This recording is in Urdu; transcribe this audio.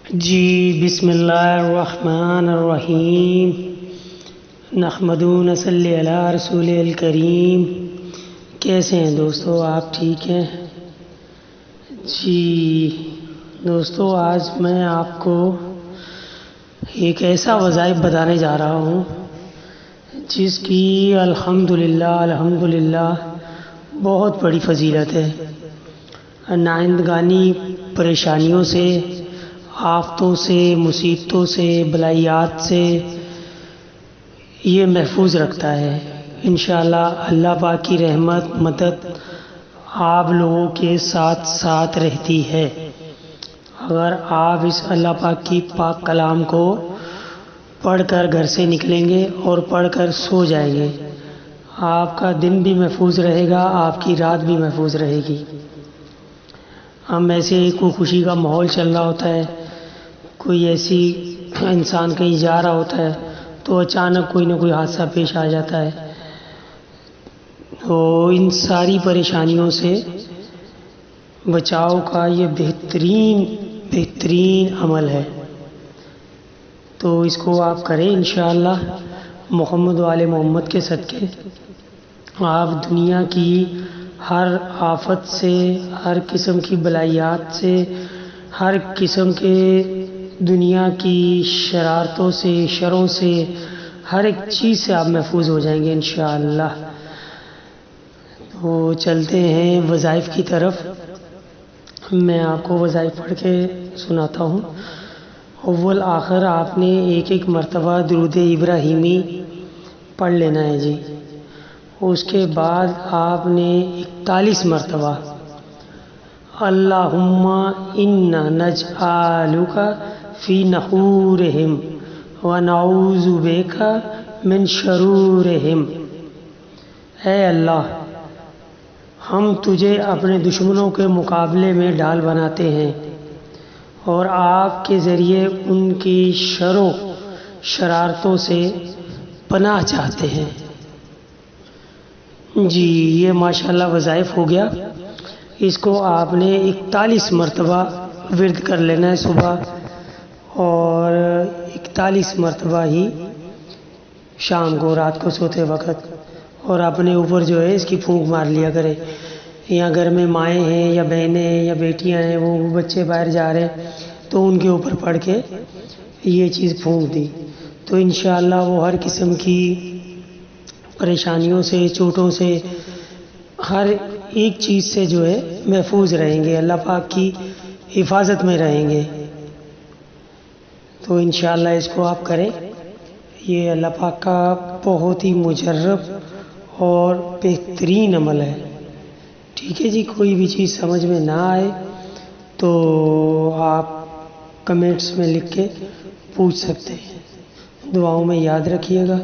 جی بسم اللہ الرحمن الرحیم نحمدہ و نصلی علی رسول الکریم۔ کیسے ہیں دوستو، آپ ٹھیک ہیں؟ جی دوستو، آج میں آپ کو ایک ایسا وظائف بتانے جا رہا ہوں جس کی الحمدللہ بہت بڑی فضیلت ہے۔ نائندگانی پریشانیوں سے، آفتوں سے، مصیبتوں سے، بلائیات سے یہ محفوظ رکھتا ہے۔ انشاءاللہ اللہ پاک کی رحمت مدد آپ لوگوں کے ساتھ ساتھ رہتی ہے۔ اگر آپ اس اللہ پاک کی پاک کلام کو پڑھ کر گھر سے نکلیں گے اور پڑھ کر سو جائیں گے، آپ کا دن بھی محفوظ رہے گا، آپ کی رات بھی محفوظ رہے گی۔ ہم ایسے کوئی خوشی کا ماحول چل رہا ہوتا ہے، کوئی ایسی انسان کہیں جا رہا ہوتا ہے تو اچانک کوئی نہ کوئی حادثہ پیش آ جاتا ہے، تو ان ساری پریشانیوں سے بچاؤ کا یہ بہترین عمل ہے، تو اس کو آپ کریں انشاءاللہ۔ محمد و آل محمد کے صدقے آپ دنیا کی ہر آفت سے، ہر قسم کی بلائیات سے، ہر قسم کے دنیا کی شرارتوں سے، شروں سے، ہر ایک چیز سے آپ محفوظ ہو جائیں گے انشاءاللہ۔ تو چلتے ہیں وظائف کی طرف۔ میں آپ کو وظائف پڑھ کے سناتا ہوں۔ اول آخر آپ نے ایک مرتبہ درود ابراہیمی پڑھ لینا ہے جی۔ اس کے بعد آپ نے 41 مرتبہ اللہم انا نجعلک فی نحورہم ونعوذ بک من شرورہم، اے اللہ ہم تجھے اپنے دشمنوں کے مقابلے میں ڈھال بناتے ہیں اور آپ کے ذریعے ان کی شر و شرارتوں سے پناہ چاہتے ہیں۔ جی یہ ماشاءاللہ وظائف ہو گیا۔ اس کو آپ نے 41 مرتبہ ورد کر لینا ہے صبح، اور 41 مرتبہ ہی شام کو، رات کو سوتے وقت، اور اپنے اوپر جو ہے اس کی پھونک مار لیا کرے۔ یا گھر میں مائیں ہیں یا بہنیں ہیں یا بیٹیاں ہیں، وہ بچے باہر جا رہے ہیں تو ان کے اوپر پڑھ کے یہ چیز پھونک دی تو انشاءاللہ وہ ہر قسم کی پریشانیوں سے، چوٹوں سے، ہر ایک چیز سے جو ہے محفوظ رہیں گے، اللہ پاک کی حفاظت میں رہیں گے۔ تو انشاءاللہ اس کو آپ کریں، یہ اللہ پاک کا بہت ہی مجرب اور بہترین عمل ہے۔ ٹھیک ہے جی، کوئی بھی چیز سمجھ میں نہ آئے تو آپ کمنٹس میں لکھ کے پوچھ سکتے ہیں۔ دعاؤں میں یاد رکھیے گا۔